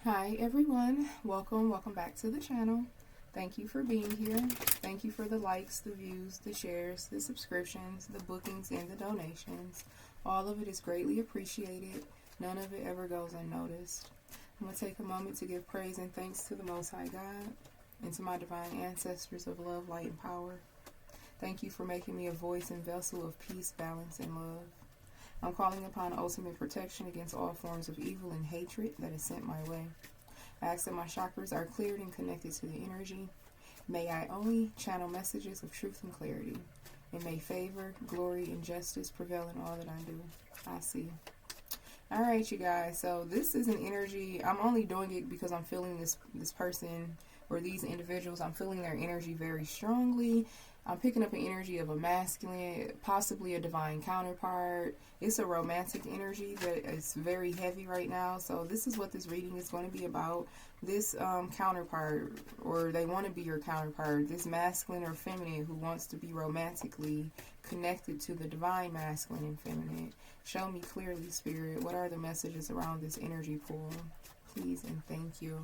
Hi everyone, welcome back to the channel. Thank you for being here. Thank you for the likes, the views, the shares, the subscriptions, the bookings, and the donations. All of it is greatly appreciated. None of it ever goes unnoticed. I'm going to take a moment to give praise and thanks to the Most High God and to my divine ancestors of love, light, and power. Thank you for making me a voice and vessel of peace, balance, and love. I'm calling upon ultimate protection against all forms of evil and hatred that is sent my way. I ask that my chakras are cleared and connected to the energy. May I only channel messages of truth and clarity. And may favor, glory, and justice prevail in all that I do. I see. Alright, you guys. So this is an energy. I'm only doing it because I'm feeling this person or these individuals. I'm feeling their energy very strongly. I'm picking up an energy of a masculine, possibly a divine counterpart. It's a romantic energy that is very heavy right now. So this is what this reading is going to be about. This counterpart, or they want to be your counterpart, this masculine or feminine who wants to be romantically connected to the divine masculine and feminine. Show me clearly, Spirit, what are the messages around this energy pool? Please and thank you.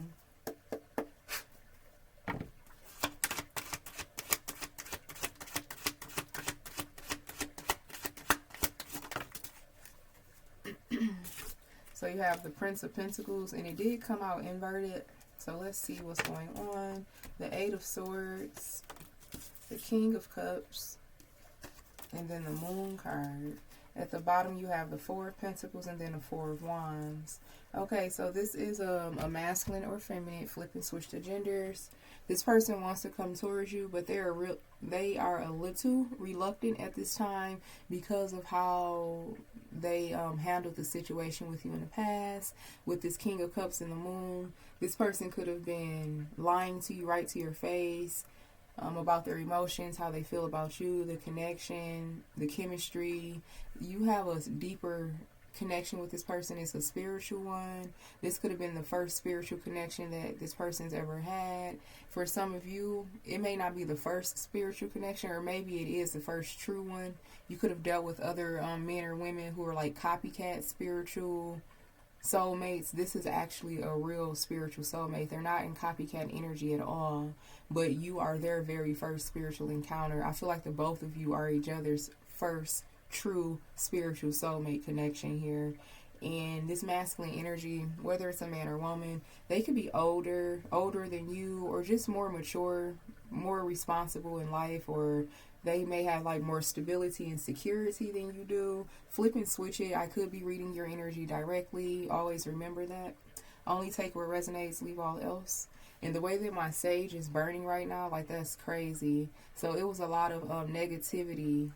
So you have the Prince of Pentacles, and it did come out inverted. So let's see what's going on. The Eight of Swords, the King of Cups, and then the Moon card. At the bottom you have the Four of Pentacles and then the Four of Wands. Okay, so this is a masculine or feminine. Flip and switch the genders. This person wants to come towards you, but they are a little reluctant at this time because of how they handled the situation with you in the past. With this King of Cups and the Moon, this person could have been lying to you right to your face about their emotions, how they feel about you, the connection, the chemistry. You have a deeper connection with this person. It's a spiritual one. This could have been the first spiritual connection that this person's ever had. For some of you, it may not be the first spiritual connection, or maybe it is the first true one. You could have dealt with other men or women who are like copycat spiritual soulmates. This is actually a real spiritual soulmate. They're not in copycat energy at all, but you are their very first spiritual encounter. I feel like the both of you are each other's first true spiritual soulmate connection here. And this masculine energy, whether it's a man or woman, they could be older than you, or just more mature, more responsible in life, or they may have like more stability and security than you do. Flip and switch it. I could be reading your energy directly. Always remember that. Only take what resonates, leave all else. And the way that my sage is burning right now, like, that's crazy. So it was a lot of negativity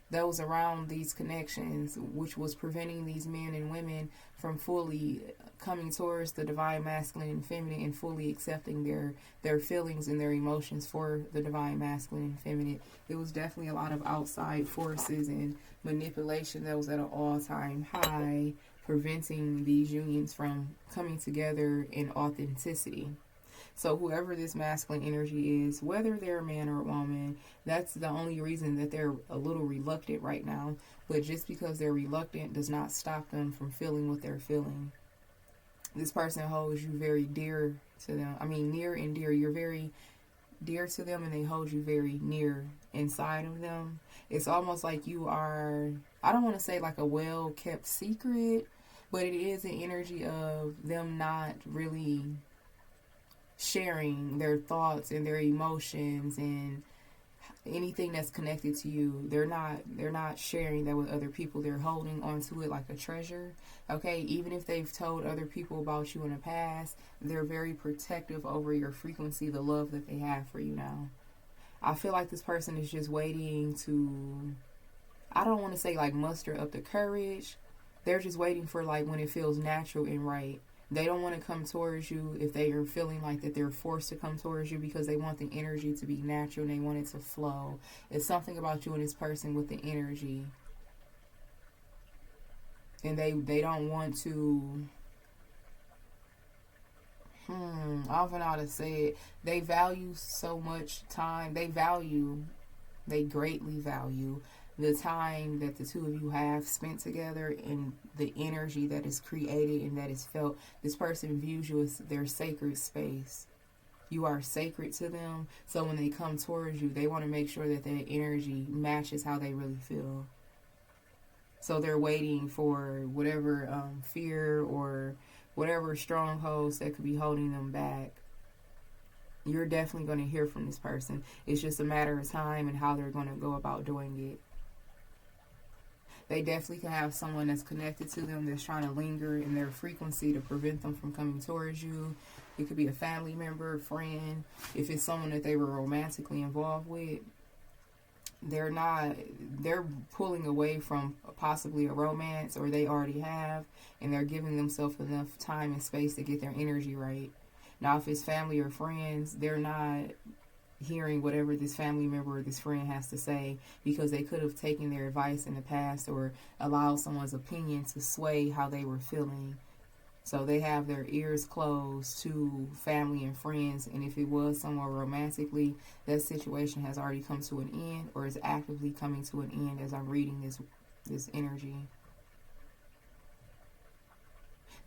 that was around these connections, which was preventing these men and women from fully coming towards the divine masculine and feminine and fully accepting their feelings and their emotions for the divine masculine and feminine. It was definitely a lot of outside forces and manipulation that was at an all-time high, preventing these unions from coming together in authenticity. So whoever this masculine energy is, whether they're a man or a woman, that's the only reason that they're a little reluctant right now. But just because they're reluctant does not stop them from feeling what they're feeling. This person holds you very dear to them. I mean, near and dear. You're very dear to them, and they hold you very near inside of them. It's almost like you are, I don't want to say like a well-kept secret, but it is an energy of them not really sharing their thoughts and their emotions and anything that's connected to you. They're not sharing that with other people. They're holding onto it like a treasure. Okay, even if they've told other people about you in the past, they're very protective over your frequency, the love that they have for you now. I feel like this person is just waiting to, I don't want to say like muster up the courage. They're just waiting for like when it feels natural and right. They don't want to come towards you if they are feeling like that they're forced to come towards you, because they want the energy to be natural and they want it to flow. It's something about you and this person with the energy. And they don't want to, I don't know how to say it. They value so much time. They greatly value the time that the two of you have spent together and the energy that is created and that is felt, this person views you as their sacred space. You are sacred to them. So when they come towards you, they want to make sure that their energy matches how they really feel. So they're waiting for whatever fear or whatever strongholds that could be holding them back. You're definitely going to hear from this person. It's just a matter of time and how they're going to go about doing it. They definitely can have someone that's connected to them that's trying to linger in their frequency to prevent them from coming towards you. It could be a family member, friend. If it's someone that they were romantically involved with, they're pulling away from possibly a romance, or they already have, and they're giving themselves enough time and space to get their energy right. Now, if it's family or friends, they're not hearing whatever this family member or this friend has to say, because they could have taken their advice in the past or allowed someone's opinion to sway how they were feeling. So they have their ears closed to family and friends, and if it was somewhere romantically, that situation has already come to an end or is actively coming to an end as I'm reading this energy.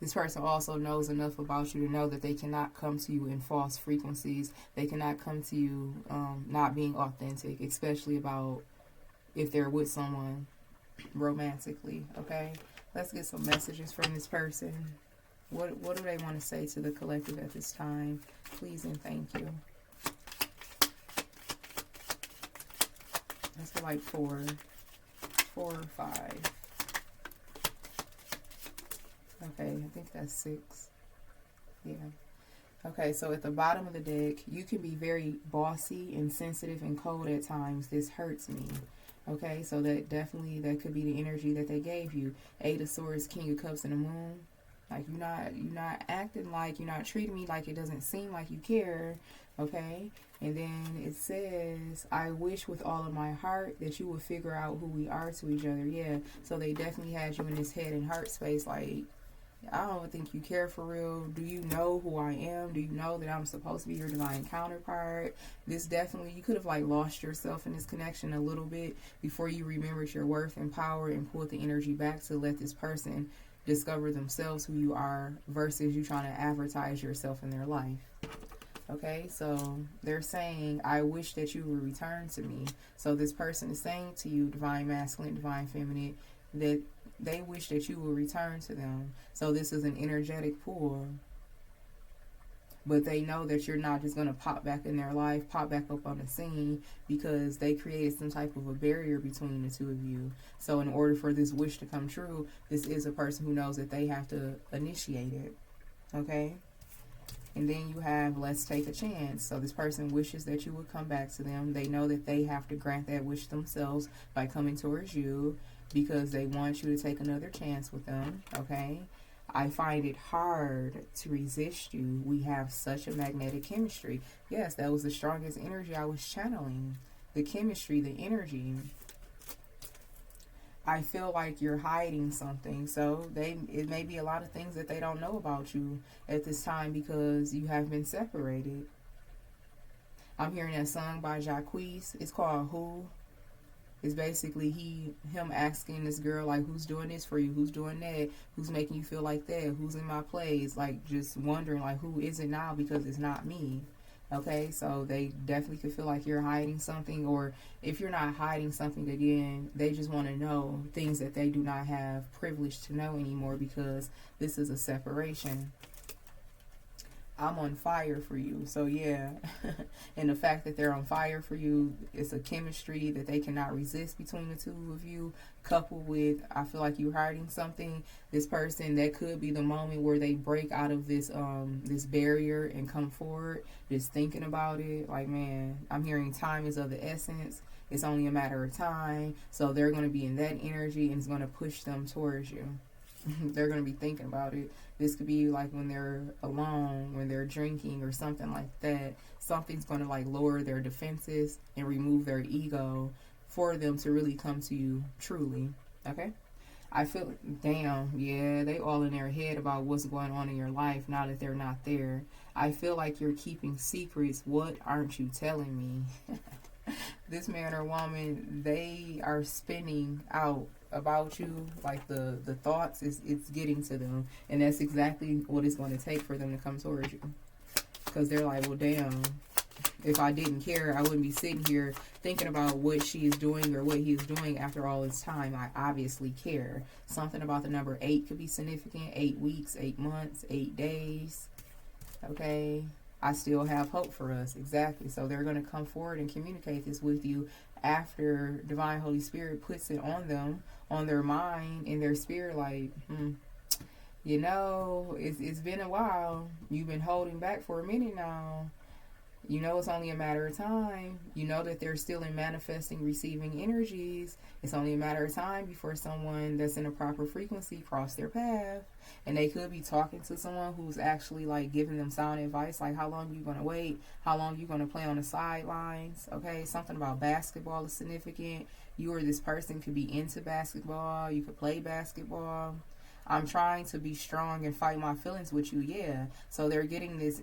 This person also knows enough about you to know that they cannot come to you in false frequencies. They cannot come to you not being authentic, especially about if they're with someone romantically, okay? Let's get some messages from this person. What do they want to say to the collective at this time? Please and thank you. Let's go like 4 or 5. Okay, I think that's 6. Yeah. Okay, so at the bottom of the deck, you can be very bossy and sensitive and cold at times. This hurts me. Okay, so that could be the energy that they gave you. 8 of Swords, King of Cups, and the Moon. Like, you're not acting like, you're not treating me like, it doesn't seem like you care, okay? And then it says, I wish with all of my heart that you would figure out who we are to each other. Yeah, so they definitely had you in this head and heart space, like, I don't think you care for real. Do you know who I am? Do you know that I'm supposed to be your divine counterpart? This definitely, you could have like lost yourself in this connection a little bit before you remembered your worth and power and pulled the energy back to let this person discover themselves who you are versus you trying to advertise yourself in their life. Okay, so they're saying, I wish that you would return to me. So this person is saying to you, divine masculine, divine feminine, that they wish that you will return to them. So this is an energetic pull. But they know that you're not just going to pop back in their life, pop back up on the scene, because they created some type of a barrier between the two of you. So in order for this wish to come true, this is a person who knows that they have to initiate it. Okay? And then you have, let's take a chance. So this person wishes that you would come back to them. They know that they have to grant that wish themselves by coming towards you, because they want you to take another chance with them, okay? I find it hard to resist you. We have such a magnetic chemistry. Yes, that was the strongest energy I was channeling. The chemistry, the energy. I feel like you're hiding something. So it may be a lot of things that they don't know about you at this time because you have been separated. I'm hearing that song by Jacquees. It's called Who. It's basically him asking this girl, like, who's doing this for you? Who's doing that? Who's making you feel like that? Who's in my place? Like, just wondering, like, who is it now? Because it's not me. Okay, so they definitely could feel like you're hiding something. Or if you're not hiding something, again, they just want to know things that they do not have privilege to know anymore, because this is a separation. I'm on fire for you. So yeah, and the fact that they're on fire for you, it's a chemistry that they cannot resist between the two of you, coupled with, I feel like you're hiding something. This person, that could be the moment where they break out of this this barrier and come forward, just thinking about it. Like, man, I'm hearing time is of the essence. It's only a matter of time. So they're going to be in that energy, and it's going to push them towards you. They're going to be thinking about it. This could be like when they're alone, when they're drinking or something like that. Something's going to like lower their defenses and remove their ego for them to really come to you truly. Okay? I feel, damn, yeah, they all in their head about what's going on in your life now that they're not there. I feel like you're keeping secrets. What aren't you telling me? this man or woman, they are spinning out about you, like the thoughts is it's getting to them, and that's exactly what it's going to take for them to come towards you, because they're like, well, damn, if I didn't care, I wouldn't be sitting here thinking about what she is doing or what he is doing after all this time. I obviously care. Something about the number 8 could be significant. 8 weeks, 8 months, 8 days. Okay, I still have hope for us. Exactly. So they're going to come forward and communicate this with you after Divine Holy Spirit puts it on them, on their mind and their spirit, like, you know, it's been a while. You've been holding back for a minute now. You know it's only a matter of time. You know that they're still in manifesting, receiving energies. It's only a matter of time before someone that's in a proper frequency cross their path. And they could be talking to someone who's actually like giving them sound advice, like how long you going to wait, how long you going to play on the sidelines. Okay, something about basketball is significant. You or this person could be into basketball. You could play basketball. I'm trying to be strong and fight my feelings with you. Yeah. So they're getting this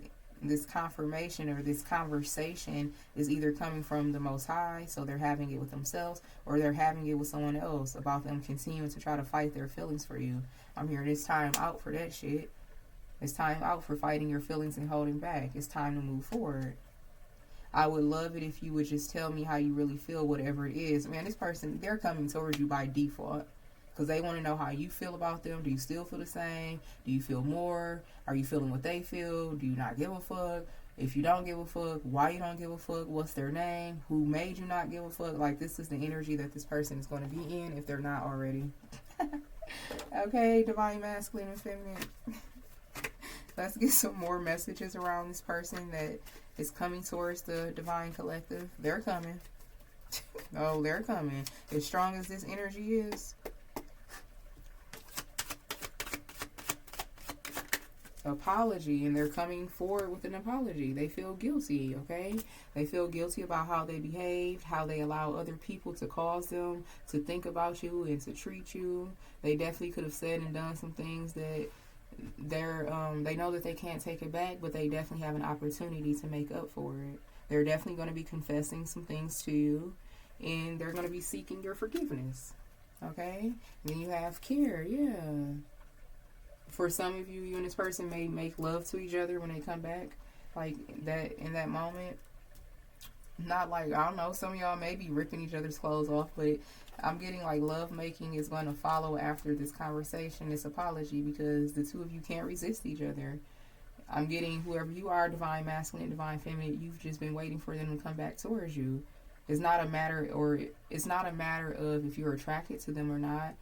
confirmation, or this conversation is either coming from the Most High, so they're having it with themselves, or they're having it with someone else about them continuing to try to fight their feelings for you. I'm hearing it's time out for that shit. It's time out for fighting your feelings and holding back. It's time to move forward. I would love it if you would just tell me how you really feel, whatever it is. Man, this person, they're coming towards you by default, because they want to know how you feel about them. Do you still feel the same? Do you feel more? Are you feeling what they feel? Do you not give a fuck? If you don't give a fuck, why you don't give a fuck? What's their name? Who made you not give a fuck? Like, this is the energy that this person is going to be in if they're not already. Okay, divine masculine and feminine. Let's get some more messages around this person that is coming towards the divine collective. They're coming. Oh, they're coming. As strong as this energy is. Apology, and they're coming forward with an apology. They feel guilty, okay? They feel guilty about how they behaved, how they allow other people to cause them to think about you and to treat you. They definitely could have said and done some things that they know that they can't take it back, but they definitely have an opportunity to make up for it. They're definitely going to be confessing some things to you, and they're going to be seeking your forgiveness, okay? And then you have care, yeah. For some of you, you and this person may make love to each other when they come back, like that in that moment. Not like, I don't know, some of y'all may be ripping each other's clothes off, but I'm getting like love making is going to follow after this conversation, this apology, because the two of you can't resist each other. I'm getting whoever you are, divine masculine, divine feminine, you've just been waiting for them to come back towards you. It's not a matter of if you're attracted to them or not.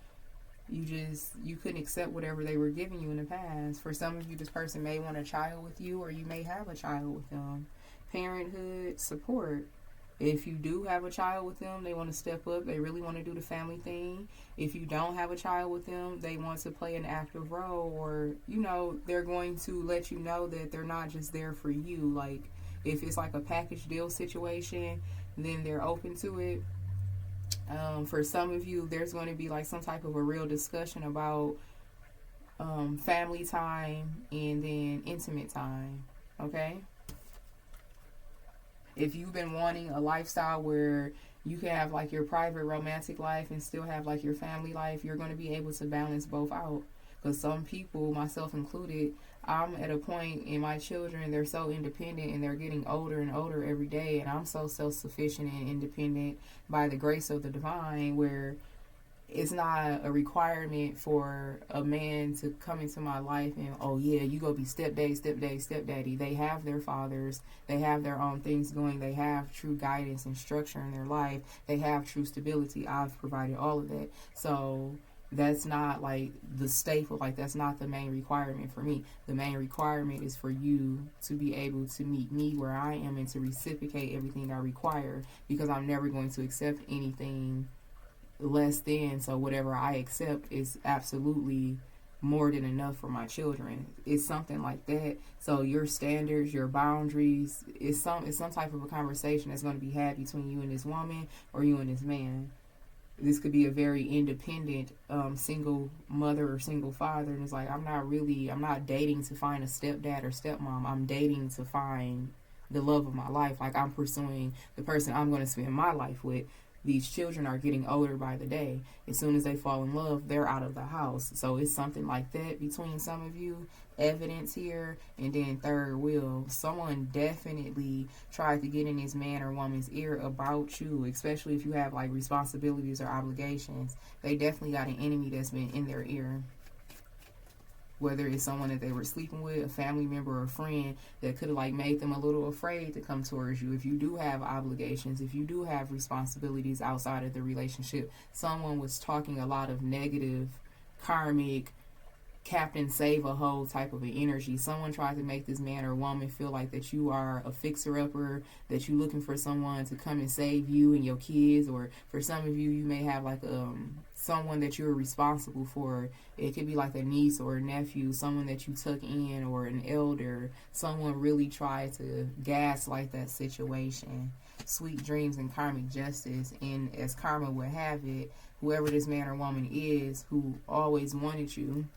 You couldn't accept whatever they were giving you in the past. For some of you, this person may want a child with you, or you may have a child with them. Parenthood, support. If you do have a child with them, they want to step up. They really want to do the family thing. If you don't have a child with them, they want to play an active role, or, you know, they're going to let you know that they're not just there for you. Like, if it's like a package deal situation, then they're open to it. For some of you, there's going to be like some type of a real discussion about family time and then intimate time, okay? If you've been wanting a lifestyle where you can have like your private romantic life and still have like your family life, you're going to be able to balance both out. Because some people, myself included, I'm at a point in my children, they're so independent and they're getting older and older every day, and I'm so self-sufficient and independent by the grace of the divine, where it's not a requirement for a man to come into my life and, oh yeah, you go be stepdaddy. They have their fathers, they have their own things going, they have true guidance and structure in their life, they have true stability. I've provided all of that. So that's not like the staple, like that's not the main requirement for me. The main requirement is for you to be able to meet me where I am and to reciprocate everything I require, because I'm never going to accept anything less than. So whatever I accept is absolutely more than enough for my children. It's something like that. So your standards, your boundaries, it's some type of a conversation that's going to be had between you and this woman or you and this man. This could be a very independent single mother or single father, and it's like, I'm not dating to find a stepdad or stepmom. I'm dating to find the love of my life. Like, I'm pursuing the person I'm going to spend my life with. These children are getting older by the day. As soon as they fall in love, they're out of the house. So it's something like that between some of you. Evidence here. And then third wheel. Someone definitely tried to get in this man or woman's ear about you, especially if you have like responsibilities or obligations. They definitely got an enemy that's been in their ear. Whether it's someone that they were sleeping with, a family member or a friend that could have like made them a little afraid to come towards you. If you do have obligations, if you do have responsibilities outside of the relationship, someone was talking a lot of negative, karmic, Captain Save-A-Ho type of an energy. Someone tried to make this man or woman feel like that you are a fixer-upper, that you're looking for someone to come and save you and your kids, or for some of you, you may have like someone that you're responsible for. It could be like a niece or a nephew, someone that you took in, or an elder. Someone really tried to gaslight that situation. Sweet dreams and karmic justice. And as karma would have it, whoever this man or woman is who always wanted you,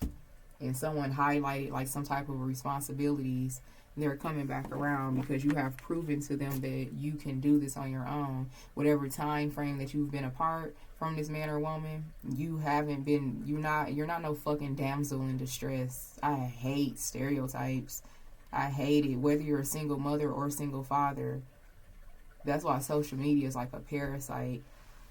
and someone highlighted like some type of responsibilities, they're coming back around because you have proven to them that you can do this on your own. Whatever time frame that you've been apart from this man or woman, you're not no fucking damsel in distress. I hate stereotypes. I hate it. Whether you're a single mother or single father, that's why social media is like a parasite.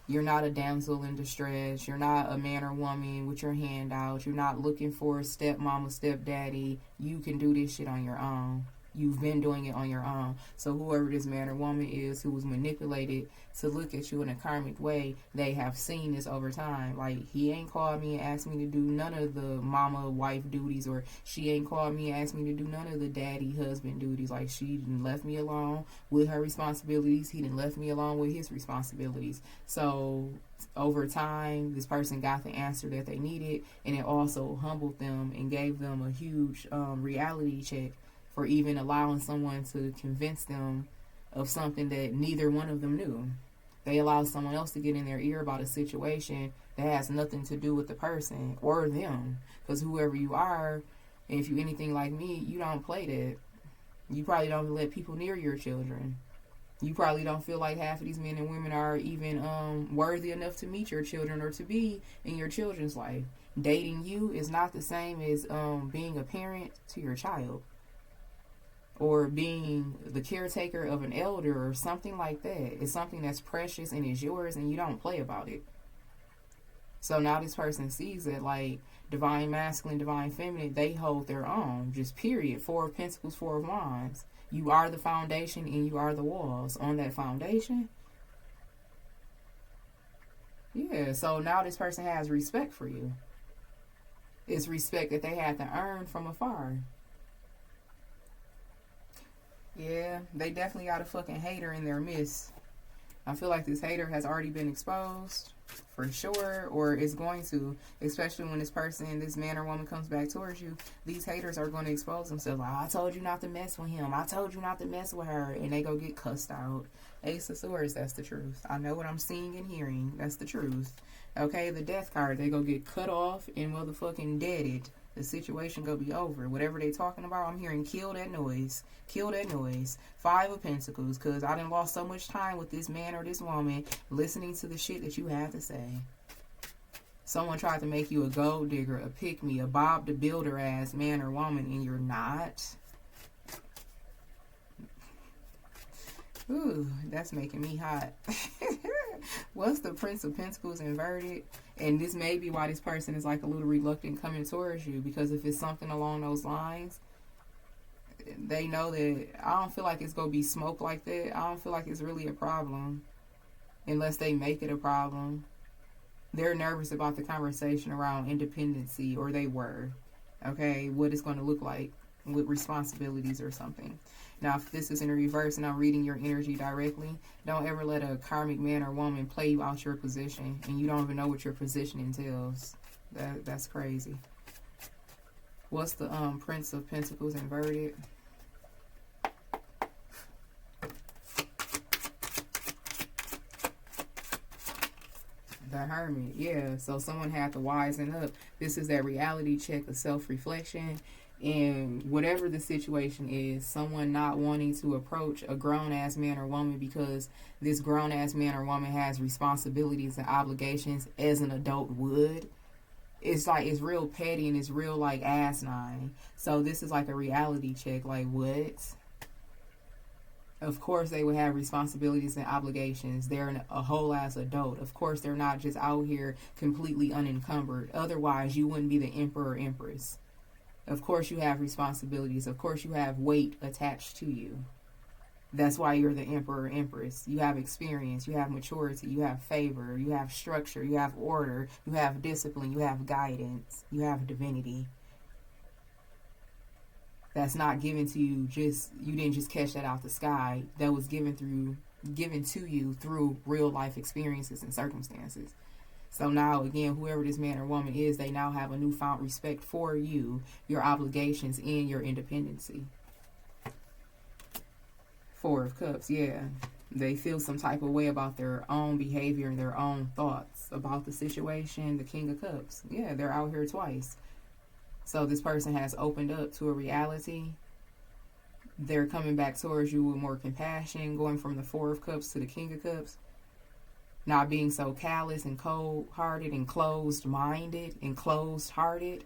You're not a damsel in distress. You're not a man or woman with your hand out. You're not looking for a stepmama, stepdaddy. You can do this shit on your own. You've been doing it on your own. So whoever this man or woman is who was manipulated to look at you in a karmic way, they have seen this over time. Like, he ain't called me and asked me to do none of the mama, wife duties, or she ain't called me and asked me to do none of the daddy, husband duties. Like, she done left me alone with her responsibilities. He done left me alone with his responsibilities. So over time, this person got the answer that they needed, and it also humbled them and gave them a huge reality check for even allowing someone to convince them of something that neither one of them knew. They allowed someone else to get in their ear about a situation that has nothing to do with the person or them. Because whoever you are, and if you anything like me, you don't play that. You probably don't let people near your children. You probably don't feel like half of these men and women are even worthy enough to meet your children or to be in your children's life. Dating you is not the same as being a parent to your child, or being the caretaker of an elder or something like that. It's something that's precious and is yours, and you don't play about it. So now this person sees that, like, divine masculine, divine feminine, they hold their own, just period. 4 of Pentacles, 4 of Wands. You are the foundation and you are the walls. On that foundation, yeah, so now this person has respect for you. It's respect that they had to earn from afar. Yeah, they definitely got a fucking hater in their midst. I feel like this hater has already been exposed, for sure, or is going to, especially when this person, this man or woman comes back towards you. These haters are going to expose themselves. Like, I told you not to mess with him. I told you not to mess with her. And they go get cussed out. Ace of Swords, that's the truth. I know what I'm seeing and hearing. That's the truth. Okay, the death card, they go get cut off and motherfucking deaded. The situation go be over. Whatever they talking about, I'm hearing kill that noise. Kill that noise. 5 of Pentacles, because I done lost so much time with this man or this woman listening to the shit that you have to say. Someone tried to make you a gold digger, a pick-me, a Bob the Builder ass man or woman, and you're not. Ooh, that's making me hot. What's the Prince of Pentacles inverted? And this may be why this person is like a little reluctant coming towards you, because if it's something along those lines, they know that I don't feel like it's going to be smoke like that. I don't feel like it's really a problem unless they make it a problem. They're nervous about the conversation around independency, or they were. Okay, what it's going to look like with responsibilities or something. Now, if this is in reverse and I'm reading your energy directly, don't ever let a karmic man or woman play you out your position and you don't even know what your position entails. That's crazy. What's the Prince of Pentacles inverted? The Hermit, yeah. So someone had to wisen up. This is that reality check of self-reflection. And whatever the situation is, someone not wanting to approach a grown-ass man or woman because this grown-ass man or woman has responsibilities and obligations as an adult would. It's like, it's real petty and it's real like asinine. So this is like a reality check. Like, what? Of course they would have responsibilities and obligations. They're a whole ass adult. Of course they're not just out here completely unencumbered. Otherwise you wouldn't be the emperor or empress. Of course you have responsibilities. Of course you have weight attached to you. That's why you're the emperor or empress. You have experience. You have maturity. You have favor. You have structure. You have order. You have discipline. You have guidance. You have divinity. That's not given to you you didn't just catch that out the sky. That was given to you through real life experiences and circumstances. So now, again, whoever this man or woman is, they now have a newfound respect for you, your obligations, and your independency. Four of Cups, yeah. They feel some type of way about their own behavior and their own thoughts about the situation. The King of Cups, yeah, they're out here twice. So this person has opened up to a reality. They're coming back towards you with more compassion, going from the Four of Cups to the King of Cups. Not being so callous and cold-hearted and closed-minded and closed-hearted.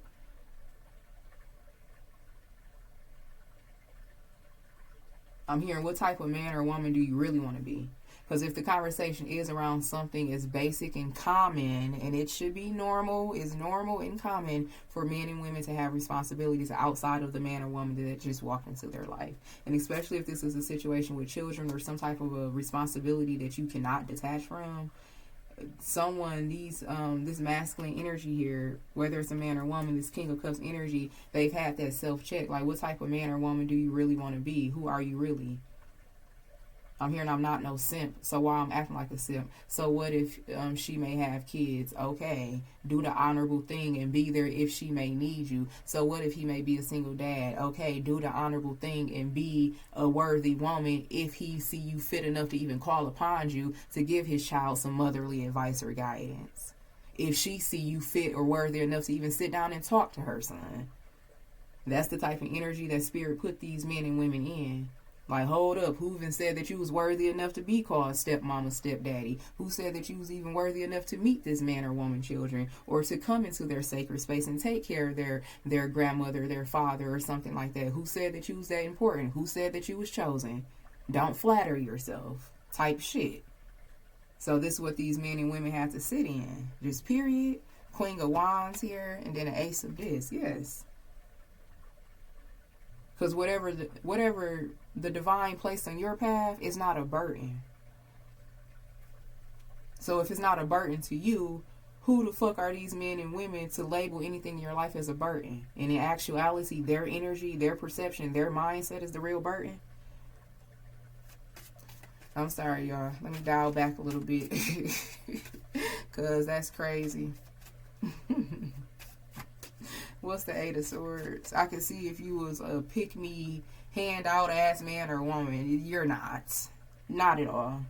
I'm hearing, what type of man or woman do you really want to be? Because if the conversation is around something as basic and common, and it should be normal, is normal and common for men and women to have responsibilities outside of the man or woman that just walked into their life. And especially if this is a situation with children or some type of a responsibility that you cannot detach from, someone, this masculine energy here, whether it's a man or woman, this King of Cups energy, they've had that self-check. Like, what type of man or woman do you really want to be? Who are you really? I'm hearing I'm not no simp, so why I'm acting like a simp? So what if she may have kids? Okay, do the honorable thing and be there if she may need you. So what if he may be a single dad? Okay, do the honorable thing and be a worthy woman if he see you fit enough to even call upon you to give his child some motherly advice or guidance. If she see you fit or worthy enough to even sit down and talk to her son. That's the type of energy that Spirit put these men and women in. Like, hold up, who even said that you was worthy enough to be called stepmama, stepdaddy? Who said that you was even worthy enough to meet this man or woman children, or to come into their sacred space and take care of their grandmother, their father, or something like that? Who said that you was that important? Who said that you was chosen? Don't flatter yourself type shit. So this is what these men and women have to sit in. Just period. Queen of Wands here, and then an Ace of Discs. Yes. Because whatever the divine placed on your path is not a burden. So if it's not a burden to you, who the fuck are these men and women to label anything in your life as a burden? And in actuality, their energy, their perception, their mindset is the real burden. I'm sorry, y'all. Let me dial back a little bit. Because that's crazy. What's the Eight of Swords? I can see if you was a pick-me, handout ass man or woman. You're not. Not at all.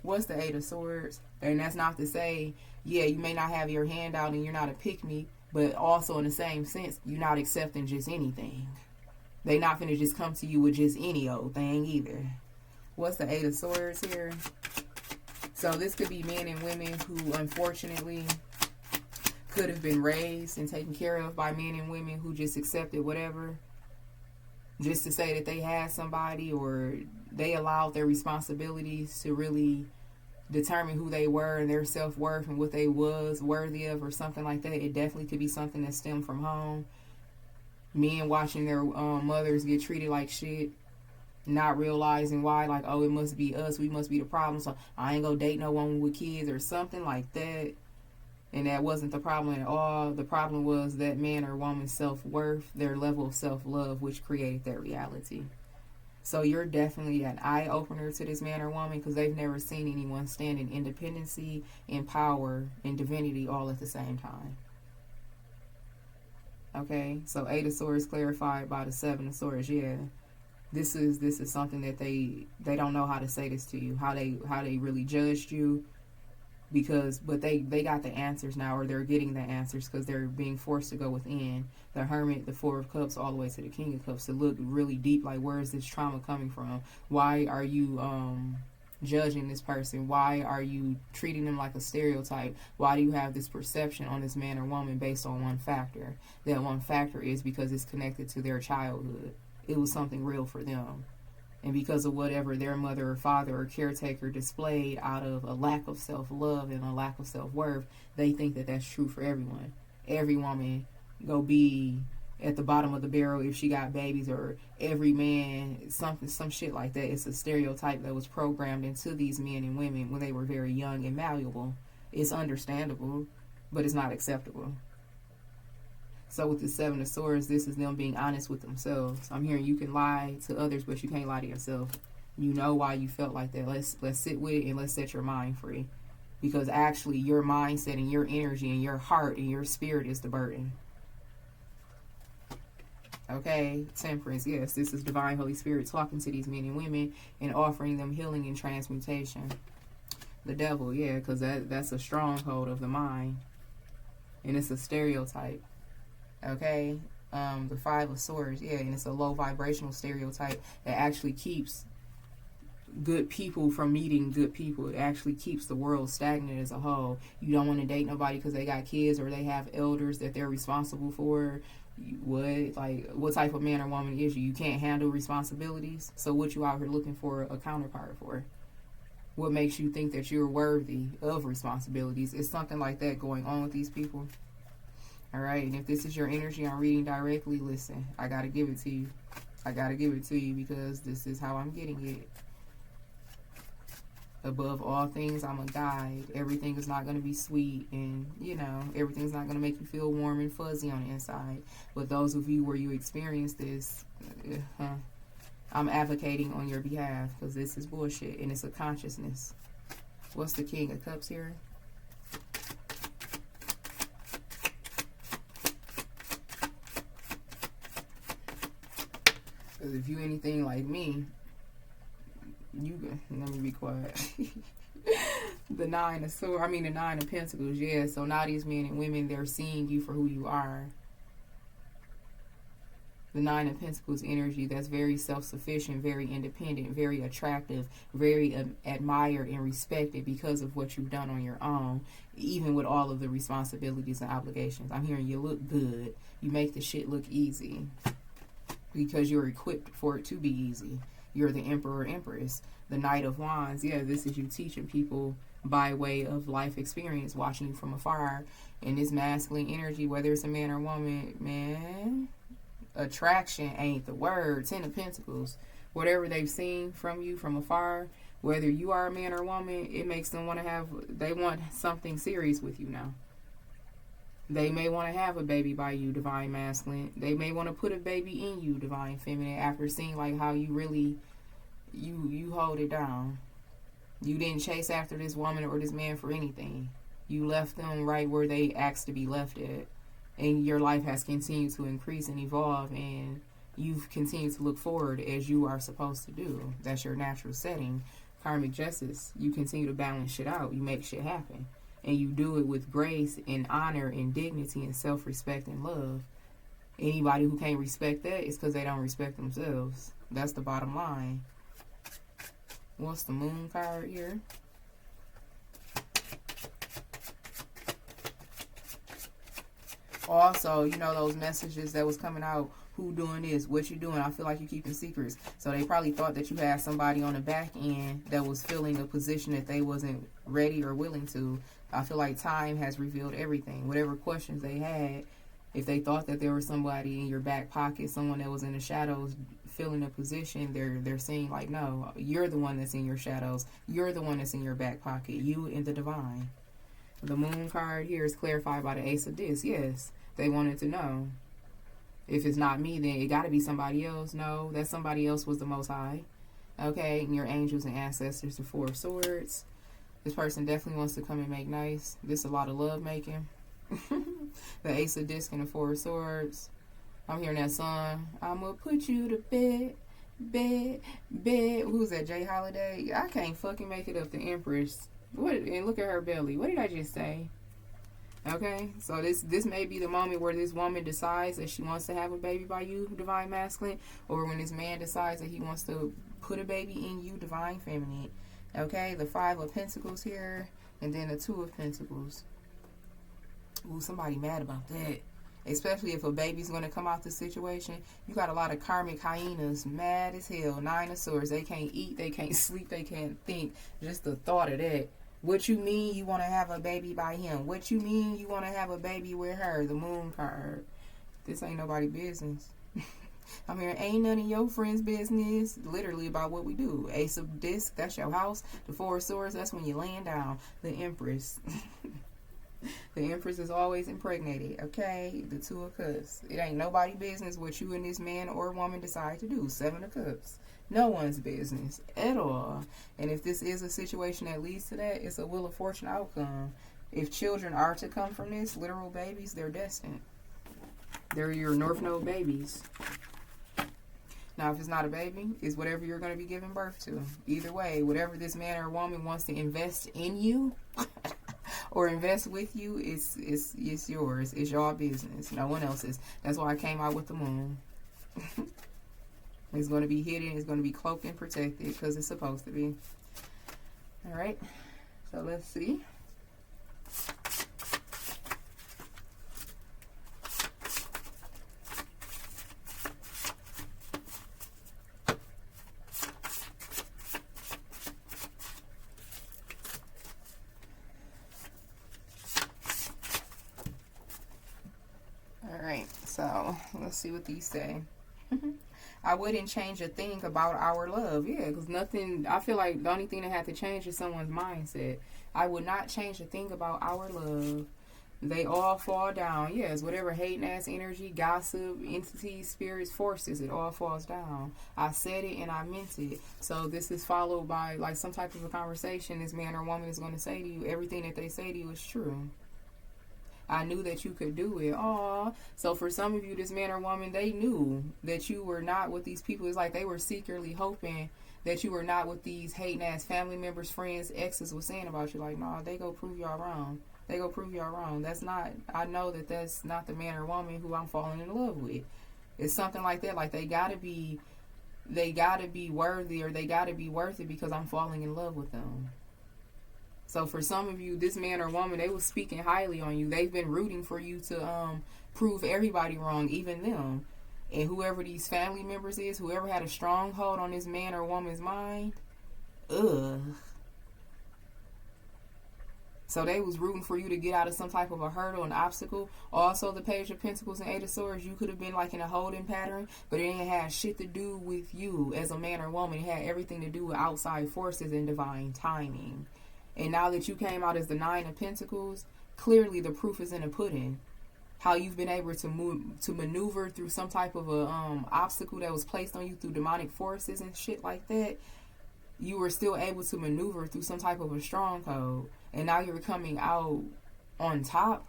What's the Eight of Swords? And that's not to say, yeah, you may not have your hand out and you're not a pick-me, but also in the same sense, you're not accepting just anything. They not finna just come to you with just any old thing either. What's the Eight of Swords here? So this could be men and women who unfortunately could have been raised and taken care of by men and women who just accepted whatever, just to say that they had somebody, or they allowed their responsibilities to really determine who they were and their self-worth and what they was worthy of, or something like that. It definitely could be something that stemmed from home. Men watching their mothers get treated like shit, not realizing why, like, oh, it must be us, we must be the problem, so I ain't gonna date no woman with kids or something like that. And that wasn't the problem at all. The problem was that man or woman's self-worth, their level of self-love, which created that reality. So you're definitely an eye-opener to this man or woman, because they've never seen anyone stand in independency and power and divinity all at the same time. Okay, so Eight of Swords clarified by the Seven of Swords. Yeah, this is something that they don't know how to say this to you, how they really judged you. but they got the answers now, or they're getting the answers because they're being forced to go within. The Hermit, the Four of Cups, all the way to the King of Cups, to look really deep, like, where is this trauma coming from? Why are you judging this person? Why are you treating them like a stereotype? Why do you have this perception on this man or woman based on one factor? That one factor is because it's connected to their childhood. It was something real for them. And because of whatever their mother or father or caretaker displayed out of a lack of self-love and a lack of self-worth, they think that that's true for everyone. Every woman go be at the bottom of the barrel if she got babies, or every man, some shit like that. It's a stereotype that was programmed into these men and women when they were very young and malleable. It's understandable, but it's not acceptable. So with the Seven of Swords, this is them being honest with themselves. I'm hearing you can lie to others, but you can't lie to yourself. You know why you felt like that. Let's sit with it and let's set your mind free. Because actually your mindset and your energy and your heart and your spirit is the burden. Okay, Temperance. Yes, this is Divine Holy Spirit talking to these men and women and offering them healing and transmutation. The Devil, yeah, because that's a stronghold of the mind. And it's a stereotype. Okay, the Five of Swords, yeah, and it's a low vibrational stereotype that actually keeps good people from meeting good people. It actually keeps the world stagnant as a whole. You don't want to date nobody because they got kids or they have elders that they're responsible for. What type of man or woman is you? You can't handle responsibilities, so what you out here looking for a counterpart for? What makes you think that you're worthy of responsibilities? It's something like that going on with these people. All right, and if this is your energy I'm reading directly, listen, I got to give it to you. I got to give it to you because this is how I'm getting it. Above all things, I'm a guide. Everything is not going to be sweet and, everything's not going to make you feel warm and fuzzy on the inside. But those of you where you experience this, I'm advocating on your behalf because this is bullshit and it's a consciousness. What's the King of Cups here? Because if you anything like me, let me be quiet. The Nine of Pentacles, yeah. So now these men and women, they're seeing you for who you are. The Nine of Pentacles energy, that's very self-sufficient, very independent, very attractive, very admired and respected because of what you've done on your own, even with all of the responsibilities and obligations. I'm hearing you look good. You make the shit look easy because you're equipped for it to be easy. You're the Emperor, Empress. The Knight of Wands, yeah, this is you teaching people by way of life experience, watching you from afar. And this masculine energy, whether it's a man or woman, man, attraction ain't the word. Ten of Pentacles. Whatever they've seen from you from afar, whether you are a man or woman, it makes them they want something serious with you now. They may want to have a baby by you, Divine Masculine. They may want to put a baby in you, Divine Feminine, after seeing like how you really, you hold it down. You didn't chase after this woman or this man for anything. You left them right where they asked to be left at. And your life has continued to increase and evolve, and you've continued to look forward as you are supposed to do. That's your natural setting. Karmic justice. You continue to balance shit out. You make shit happen. And you do it with grace and honor and dignity and self-respect and love. Anybody who can't respect that is because they don't respect themselves. That's the bottom line. What's the Moon card here? Also, those messages that was coming out, who doing this, what you doing, I feel like you're keeping secrets. So they probably thought that you had somebody on the back end that was filling a position that they wasn't ready or willing to. I feel like time has revealed everything. Whatever questions they had, if they thought that there was somebody in your back pocket, someone that was in the shadows filling a position, they're saying like, no, you're the one that's in your shadows. You're the one that's in your back pocket. You and the divine. The Moon card here is clarified by the Ace of Discs. Yes, they wanted to know. If it's not me, then it got to be somebody else. No, that somebody else was the Most High. Okay, and your angels and ancestors, the Four of Swords. This person definitely wants to come and make nice. This is a lot of love making. The Ace of Discs and the Four of Swords. I'm hearing that song. I'm going to put you to bed, bed, bed. Who's that, Jay Holiday? I can't fucking make it up. The Empress. What? And look at her belly. What did I just say? Okay, so this may be the moment where this woman decides that she wants to have a baby by you, divine masculine, or when this man decides that he wants to put a baby in you, divine feminine. Okay, the 5 of Pentacles here, and then the 2 of Pentacles. Ooh, somebody mad about that. Especially if a baby's going to come out the situation. You got a lot of karmic hyenas mad as hell. 9 of Swords. They can't eat, they can't sleep, they can't think. Just the thought of that. What you mean you want to have a baby by him? What you mean you want to have a baby with her? The Moon card. This ain't nobody business. I'm here, ain't none of your friends' business. Literally about what we do. Ace of Disc, that's your house. The 4 of Swords, that's when you're laying down. The Empress. The Empress is always impregnated, okay? The 2 of Cups. It ain't nobody business what you and this man or woman decide to do. 7 of Cups. No one's business at all. And if this is a situation that leads to that, it's a Wheel of Fortune outcome. If children are to come from this, literal babies, they're destined. They're your North Node babies. Now, if it's not a baby, it's whatever you're going to be giving birth to. Either way, whatever this man or woman wants to invest in you or invest with you, it's yours. It's your business. No one else's. That's why I came out with the Moon. It's going to be hidden. It's going to be cloaked and protected because it's supposed to be. All right. So let's see. All right. So let's see what these say. I wouldn't change a thing about our love. Yeah, because nothing, I feel like the only thing that had to change is someone's mindset. I would not change a thing about our love. They all fall down. Yes, whatever hating ass energy, gossip, entities, spirits, forces, it all falls down. I said it and I meant it. So this is followed by like some type of a conversation this man or woman is going to say to you. Everything that they say to you is true. I knew that you could do it. Aw. So for some of you, this man or woman, they knew that you were not with these people. It's like they were secretly hoping that you were not what these hating ass family members, friends, exes was saying about you. Like, nah, they go prove y'all wrong. They go prove y'all wrong. That's not, I know that that's not the man or woman who I'm falling in love with. It's something like that. Like they gotta be worthy, or they gotta be worth it because I'm falling in love with them. So for some of you, this man or woman, they was speaking highly on you. They've been rooting for you to prove everybody wrong, even them. And whoever these family members is, whoever had a stronghold on this man or woman's mind, ugh. So they was rooting for you to get out of some type of a hurdle, an obstacle. Also, the Page of Pentacles and 8 of Swords, you could have been like in a holding pattern, but it ain't had shit to do with you as a man or woman. It had everything to do with outside forces and divine timing. And now that you came out as the 9 of Pentacles, clearly the proof is in the pudding. How you've been able to maneuver through some type of a obstacle that was placed on you through demonic forces and shit like that. You were still able to maneuver through some type of a stronghold. And now you're coming out on top.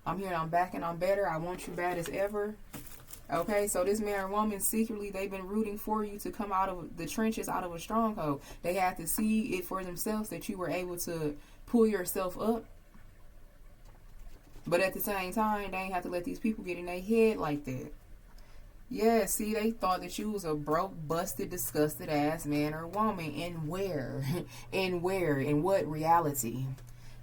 I'm here and I'm back and I'm better. I want you bad as ever. Okay, so this man or woman, secretly, they've been rooting for you to come out of the trenches, out of a stronghold. They had to see it for themselves that you were able to pull yourself up. But at the same time, they ain't have to let these people get in their head like that. Yeah, see, they thought that you was a broke, busted, disgusted ass man or woman. And where? And where? In what reality?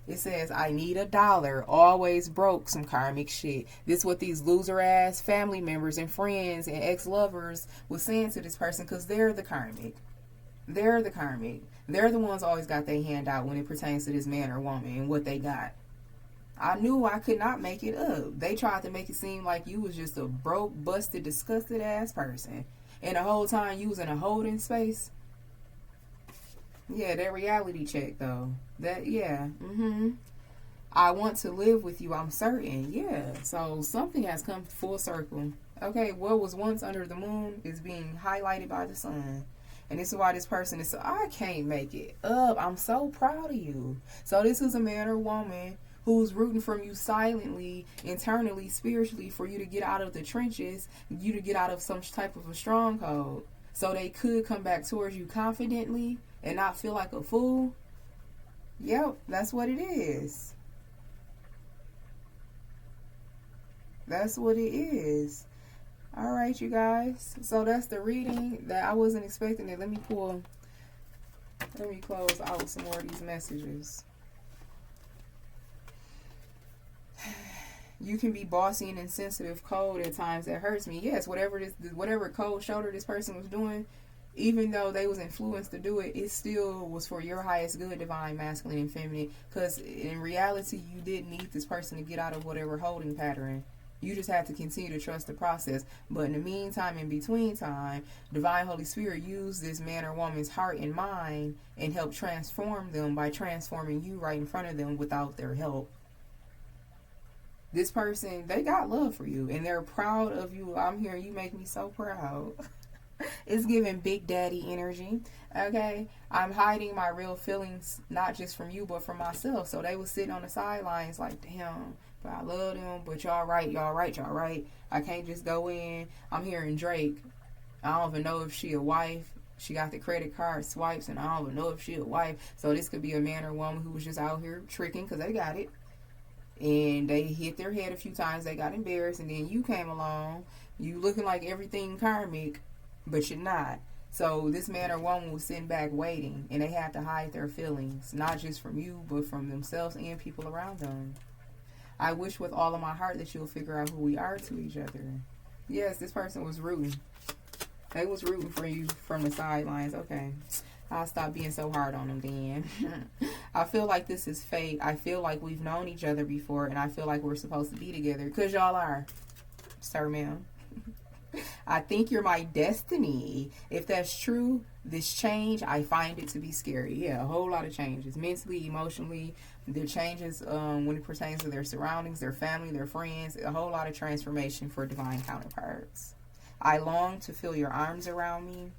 It says, I need $1. Always broke, some karmic shit. This is what these loser ass family members and friends and ex-lovers was saying to this person, because they're the karmic. They're the karmic. They're the ones always got their hand out when it pertains to this man or woman and what they got. I knew I could not make it up. They tried to make it seem like you was just a broke, busted, disgusted ass person. And the whole time you was in a holding space. Yeah, that reality check though. That, yeah. I want to live with you, I'm certain. Yeah. So something has come full circle. Okay, what was once under the moon is being highlighted by the sun. And this is why this person is so, I can't make it up. I'm so proud of you. So this is a man or woman who's rooting from you silently, internally, spiritually, for you to get out of the trenches, you to get out of some type of a stronghold. So they could come back towards you confidently and not feel like a fool. Yep, that's what it is. That's what it is. All right, you guys. So that's the reading that I wasn't expecting it. Let me close out some more of these messages. You can be bossy and insensitive, cold at times. That hurts me. Yes, whatever cold shoulder this person was doing, even though they was influenced to do it, it still was for your highest good, divine, masculine, and feminine. Because in reality, you didn't need this person to get out of whatever holding pattern. You just have to continue to trust the process. But in the meantime, in between time, Divine Holy Spirit used this man or woman's heart and mind and help transform them by transforming you right in front of them without their help. This person, they got love for you and they're proud of you. I'm here. You make me so proud. It's giving Big Daddy energy. Okay, I'm hiding my real feelings, not just from you, but from myself. So they was sitting on the sidelines like, damn, but I love them. But y'all right. I can't just go in. I'm hearing Drake. I don't even know if she a wife. She got the credit card swipes, and I don't even know if she a wife. So this could be a man or woman who was just out here tricking because they got it. And they hit their head a few times. They got embarrassed, and then you came along. You looking like everything karmic, but you're not. So this man or woman was sitting back waiting, and they had to hide their feelings, not just from you, but from themselves and people around them. I wish with all of my heart that you'll figure out who we are to each other. Yes, this person was rooting. They was rooting for you from the sidelines. Okay, I'll stop being so hard on them then. I feel like this is fate. I feel like we've known each other before, and I feel like we're supposed to be together. Because y'all are. Sir, ma'am. I think you're my destiny. If that's true, this change, I find it to be scary. Yeah, a whole lot of changes. Mentally, emotionally, the changes when it pertains to their surroundings, their family, their friends. A whole lot of transformation for divine counterparts. I long to feel your arms around me.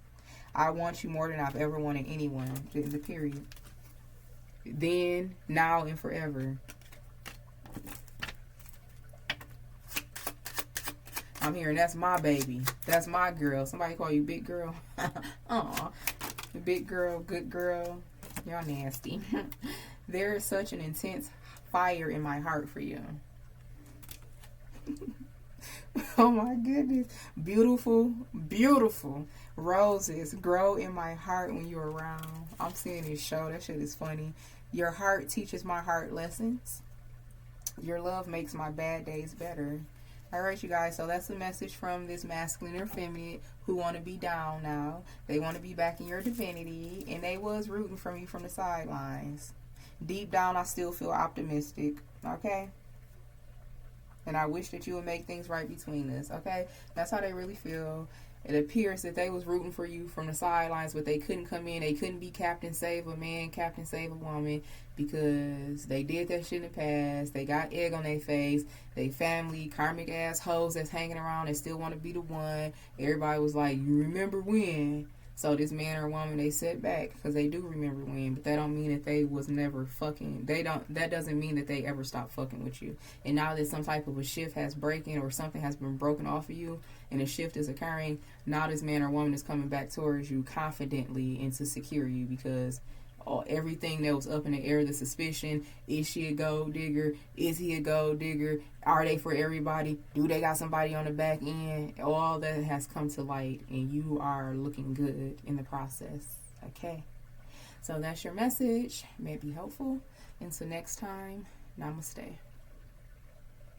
I want you more than I've ever wanted anyone. The period. Then, now, and forever. I'm hearing that's my baby. That's my girl. Somebody call you big girl. Aw. Big girl, good girl. Y'all nasty. There is such an intense fire in my heart for you. Oh my goodness. Beautiful, beautiful roses grow in my heart when you're around. I'm seeing this show. That shit is funny. Your heart teaches my heart lessons. Your love makes my bad days better. Alright, you guys, so that's the message from this masculine or feminine who want to be down now. They want to be back in your divinity, and they was rooting from you from the sidelines. Deep down, I still feel optimistic, okay? And I wish that you would make things right between us, okay? That's how they really feel. It appears that they was rooting for you from the sidelines, but they couldn't come in. They couldn't be Captain Save a Man, Captain Save a Woman, because they did that shit in the past. They got egg on their face. They family, karmic ass hoes that's hanging around and still want to be the one. Everybody was like, you remember when? So this man or woman, they sit back because they do remember when, but that don't mean that they was never fucking. That doesn't mean that they ever stopped fucking with you. And now that some type of a shift has breaking or something has been broken off of you, and a shift is occurring, now this man or woman is coming back towards you confidently and to secure you, because everything that was up in the air, the suspicion, is she a gold digger? Is he a gold digger? Are they for everybody? Do they got somebody on the back end? All that has come to light, and you are looking good in the process. Okay, so that's your message. May it be helpful. Until next time, namaste.